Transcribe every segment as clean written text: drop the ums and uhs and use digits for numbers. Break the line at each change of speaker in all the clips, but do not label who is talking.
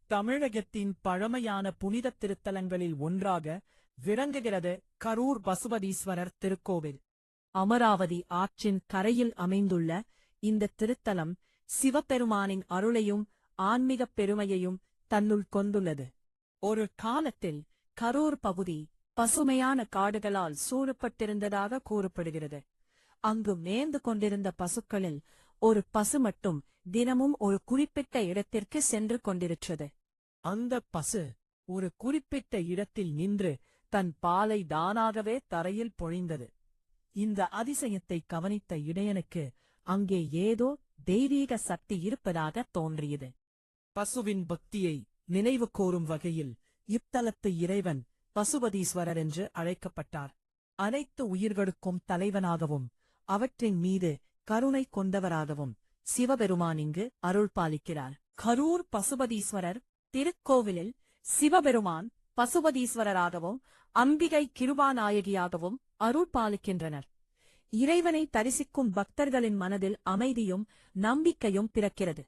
தமிழகத்தின் பழமையான புனித திருத்தலங்களில் ஒன்றாக விளங்குகிறது கரூர் பசுபதீஸ்வரர் திருக்கோவில். அமராவதி ஆற்றின் கரையில் அமைந்துள்ள இந்த திருத்தலம் சிவபெருமானின் அருளையும் ஆன்மீகப் பெருமையையும் தன்னுள் கொண்டுள்ளது. ஒரு காலத்தில் கரூர் பகுதி பசுமையான காடுகளால் சூழப்பட்டிருந்ததாக கூறப்படுகிறது. அங்கு மேய்ந்து கொண்டிருந்த பசுக்களில் ஒரு பசு மட்டும் தினமும் ஒரு குறிப்பிட்ட இடத்திற்கு சென்று கொண்டிருக்கிறது. அந்த பசு ஒரு குறிப்பிட்ட இடத்தில் நின்று தன் பாலை தானாகவே தரையில் பொழிந்தது. இந்த அதிசயத்தை கவனித்த இடையனுக்கு அங்கே ஏதோ தெய்வீக சக்தி இருப்பதாக தோன்றியது. பசுவின் பக்தியை நினைவு கூறும் வகையில் இத்தலத்து இறைவன் பசுபதீஸ்வரர் என்று அழைக்கப்பட்டார். அனைத்து உயிர்களுக்கும் தலைவனாகவும் அவற்றின் மீது கருணை கொண்டவராகவும் சிவபெருமான் இங்கு அருள் பாலிக்கிறார். கரூர் பசுபதீஸ்வரர் திருக்கோவிலில் சிவபெருமான் பசுபதீஸ்வரராகவும் அம்பிகை கிருபாநாயகியாகவும் அருள் பாலிக்கின்றனர். இறைவனை தரிசிக்கும் பக்தர்களின் மனதில் அமைதியும் நம்பிக்கையும் பிறக்கிறது.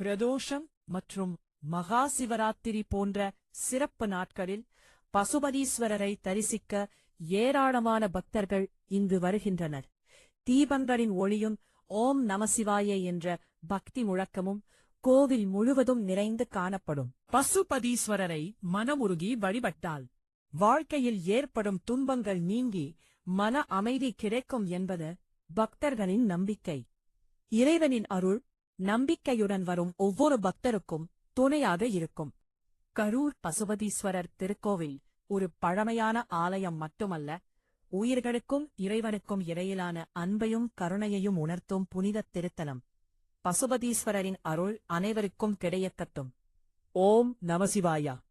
பிரதோஷம் மற்றும் மகா சிவராத்திரி போன்ற சிறப்பு நாட்களில் பசுபதீஸ்வரரை தரிசிக்க ஏராளமான பக்தர்கள் இங்கு வருகின்றனர். தீபங்களின் ஒளியும் ஓம் நமசிவாய என்ற பக்தி முழக்கமும் கோவில் முழுவதும் நிறைந்து காணப்படும். பசுபதீஸ்வரரை மனமுருகி வழிபட்டால் வாழ்க்கையில் ஏற்படும் துன்பங்கள் நீங்கி மன அமைதி கிடைக்கும் என்பது பக்தர்களின் நம்பிக்கை. இறைவனின் அருள் நம்பிக்கையுடன் வரும் ஒவ்வொரு பக்தருக்கும் துணையாக இருக்கும். கரூர் பசுபதீஸ்வரர் திருக்கோவில் ஒரு பழமையான ஆலயம் மட்டுமல்ல, உயிர்களுக்கும் இறைவனுக்கும் இடையிலான அன்பையும் கருணையையும் உணர்த்தும் புனித திருத்தலம். பசுபதீஸ்வரரின் அருள் அனைவருக்கும் கிடைக்கட்டும். ஓம் நமசிவாயா.